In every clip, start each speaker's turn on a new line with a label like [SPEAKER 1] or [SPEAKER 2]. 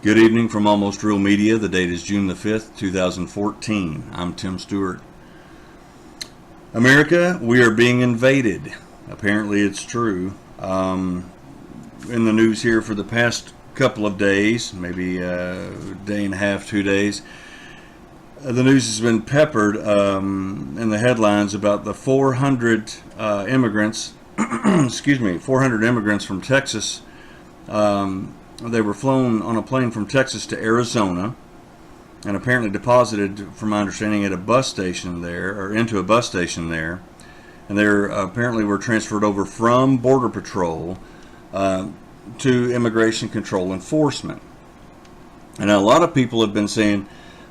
[SPEAKER 1] Good evening from Almost Real Media. The date is June the 5th, 2014. I'm Tim Stewart. America, we are being invaded. Apparently it's true. In the news here for the past couple of days, maybe a day and a half, 2 days, the news has been peppered in the headlines about the 400 immigrants, 400 immigrants from Texas. They were flown on a plane from Texas to Arizona and apparently deposited, from my understanding, at a bus station there, or into a bus station there. And they apparently were transferred over from Border Patrol to Immigration Control Enforcement. And a lot of people have been saying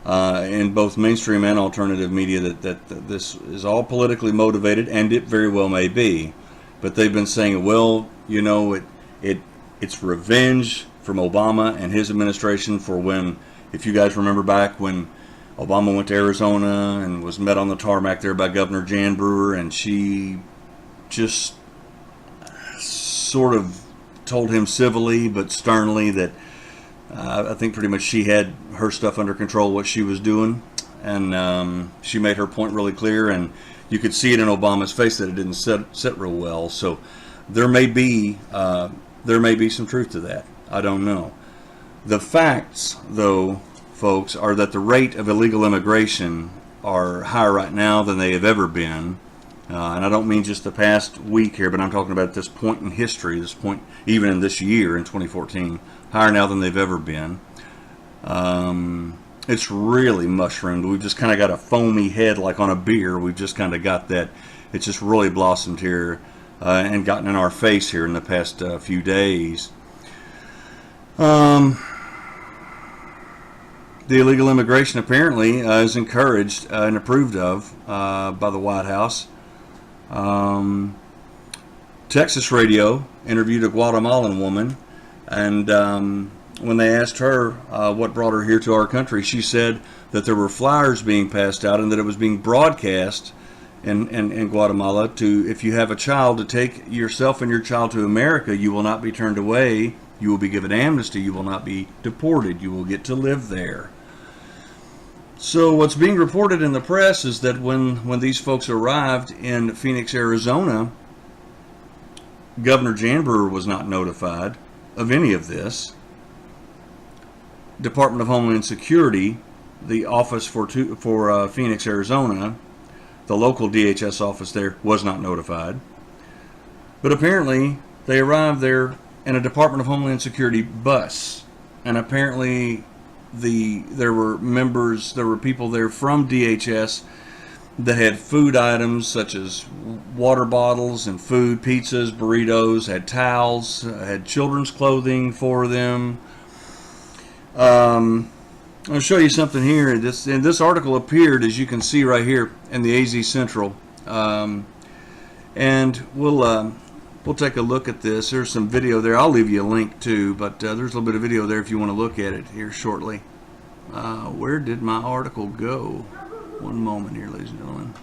[SPEAKER 1] in both mainstream and alternative media that this is all politically motivated, and it very well may be. But they've been saying, well, you know, it's revenge from Obama and his administration for when, if you guys remember back when Obama went to Arizona and was met on the tarmac there by Governor Jan Brewer, and she just sort of told him civilly but sternly that I think pretty much she had her stuff under control, what she was doing, and she made her point really clear, and you could see it in Obama's face that it didn't sit real well. So there may be some truth to that. I don't know. The facts, though, folks, are that the rate of illegal immigration are higher right now than they have ever been. And I don't mean just the past week here, but I'm talking about this point in history, this point even in this year, in 2014, higher now than they've ever been. It's really mushroomed. We've just kind of got a foamy head like on a beer. We've just kind of got that. It's just really blossomed here and gotten in our face here in the past few days. The illegal immigration apparently is encouraged and approved of by the White House. Texas radio interviewed a Guatemalan woman, and when they asked her what brought her here to our country, she said that there were flyers being passed out and that it was being broadcast in Guatemala to, if you have a child, to take yourself and your child to America, you will not be turned away. You will be given amnesty. You will not be deported. You will get to live there. So what's being reported in the press is that when these folks arrived in Phoenix, Arizona, Governor Jan Brewer was not notified of any of this. Department of Homeland Security, the office for Phoenix, Arizona, the local DHS office there, was not notified. But apparently they arrived there in a Department of Homeland Security bus, and apparently there were people there from DHS that had food items such as water bottles and food, pizzas, burritos, had towels, had children's clothing for them. I'll show you something here. This article appeared, as you can see right here, in the AZ Central, and we'll take a look at this. There's some video there. I'll leave you a link too, but there's a little bit of video there if you want to look at it here shortly. Where did my article go? One moment here, ladies and gentlemen.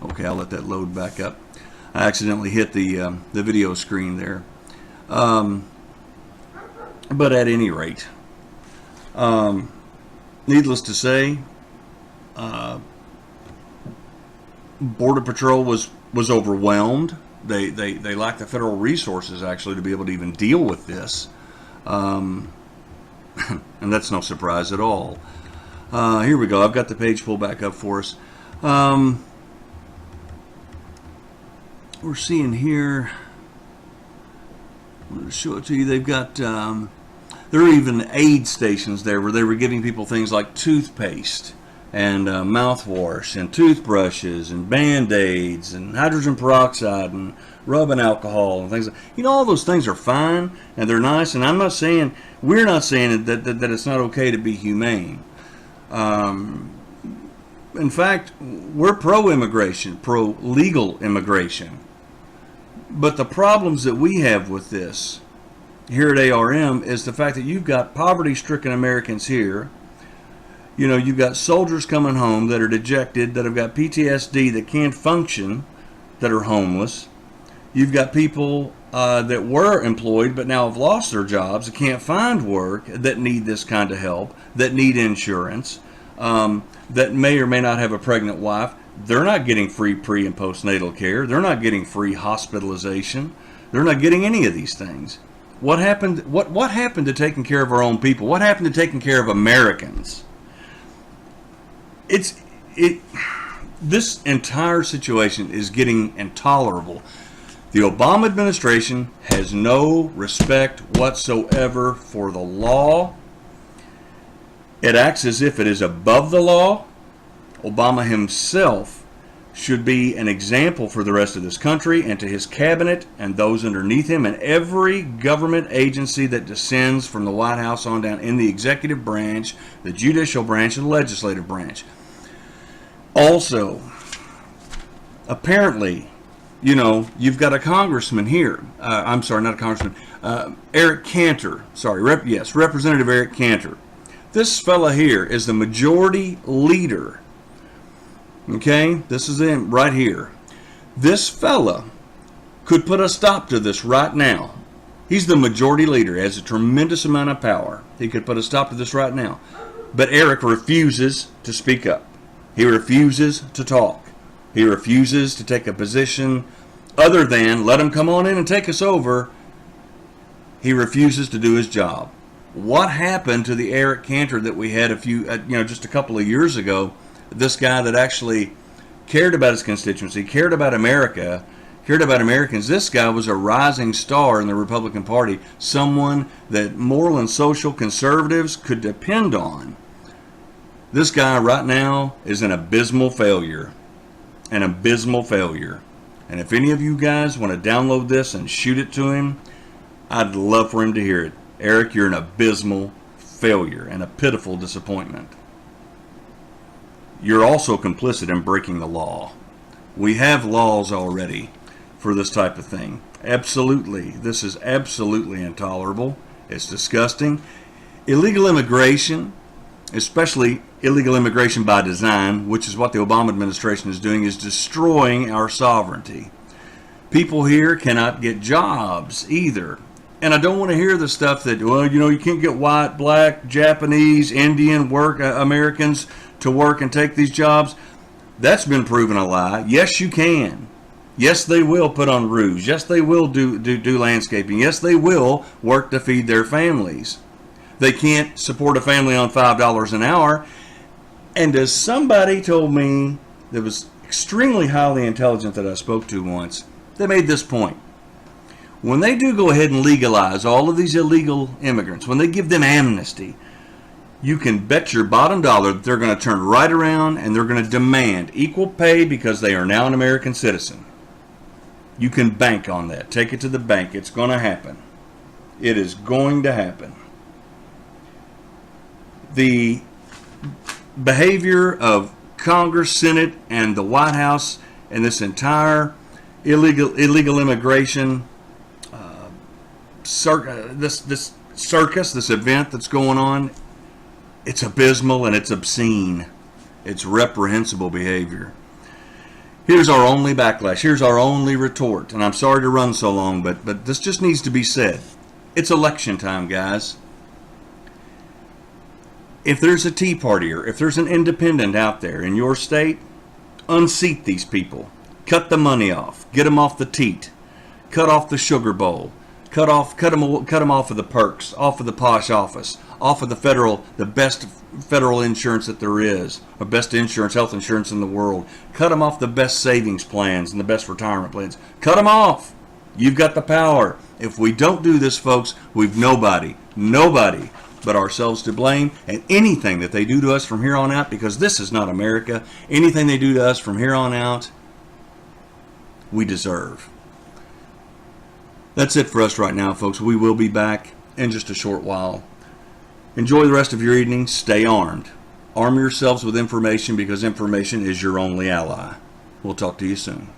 [SPEAKER 1] Okay, I'll let that load back up. I accidentally hit the video screen there. But at any rate, needless to say, Border Patrol was overwhelmed. They lacked the federal resources actually to be able to even deal with this, and that's no surprise at all. Here we go. I've got the page pulled back up for us. We're seeing here. I'm going to show it to you. They've got there are even aid stations there where they were giving people things like toothpaste and mouthwash and toothbrushes and Band-Aids and hydrogen peroxide and rubbing alcohol and things. All those things are fine and they're nice, and we're not saying that it's not okay to be humane. In fact, we're pro-immigration, pro-legal immigration. But the problems that we have with this here at ARM is the fact that you've got poverty-stricken Americans here. You've got soldiers coming home that are dejected, that have got PTSD, that can't function, that are homeless. You've got people that were employed but now have lost their jobs, that can't find work, that need this kind of help, that need insurance, that may or may not have a pregnant wife. They're not getting free pre- and postnatal care. They're not getting free hospitalization. They're not getting any of these things. What happened? What happened to taking care of our own people? What happened to taking care of Americans? This entire situation is getting intolerable. The Obama administration has no respect whatsoever for the law. It acts as if it is above the law. Obama himself should be an example for the rest of this country and to his cabinet and those underneath him and every government agency that descends from the White House on down in the executive branch, the judicial branch, and the legislative branch. Also, apparently, you've got a congressman here. I'm sorry, not a congressman. Eric Cantor. Sorry, Representative Eric Cantor. This fella here is the majority leader. Okay, this is him right here. This fella could put a stop to this right now. He's the majority leader, has a tremendous amount of power. He could put a stop to this right now. But Eric refuses to speak up. He refuses to talk. He refuses to take a position other than let him come on in and take us over. He refuses to do his job. What happened to the Eric Cantor that we had just a couple of years ago? This guy that actually cared about his constituency, cared about America, cared about Americans. This guy was a rising star in the Republican Party, someone that moral and social conservatives could depend on. This guy right now is an abysmal failure. An abysmal failure. And if any of you guys want to download this and shoot it to him, I'd love for him to hear it. Eric, you're an abysmal failure and a pitiful disappointment. You're also complicit in breaking the law. We have laws already for this type of thing. Absolutely. This is absolutely intolerable. It's disgusting. Illegal immigration, especially illegal immigration by design, which is what the Obama administration is doing, is destroying our sovereignty. People here cannot get jobs either. And I don't want to hear the stuff that, you can't get white, black, Japanese, Indian Americans to work and take these jobs. That's been proven a lie. Yes, you can. Yes, they will put on roofs. Yes, they will do landscaping. Yes, they will work to feed their families. They can't support a family on $5 an hour. And as somebody told me that was extremely highly intelligent that I spoke to once, they made this point. When they do go ahead and legalize all of these illegal immigrants, when they give them amnesty, you can bet your bottom dollar that they're going to turn right around and they're going to demand equal pay because they are now an American citizen. You can bank on that. Take it to the bank. It's going to happen. It is going to happen. The behavior of Congress, Senate, and the White House and this entire illegal immigration this circus, this event that's going on, it's abysmal and it's obscene. It's reprehensible behavior. Here's our only backlash. Here's our only retort. And I'm sorry to run so long, but this just needs to be said. It's election time, guys. If there's a Tea Partier, if there's an independent out there in your state, unseat these people. Cut the money off. Get them off the teat. Cut off the sugar bowl. Cut them off of the perks, off of the posh office, off of the best federal insurance that there is, or best insurance, health insurance in the world. Cut them off the best savings plans and the best retirement plans. Cut them off. You've got the power. If we don't do this, folks, we've nobody but ourselves to blame, and anything that they do to us from here on out, because this is not America, anything they do to us from here on out, we deserve. That's it for us right now, folks. We will be back in just a short while. Enjoy the rest of your evening. Stay armed. Arm yourselves with information because information is your only ally. We'll talk to you soon.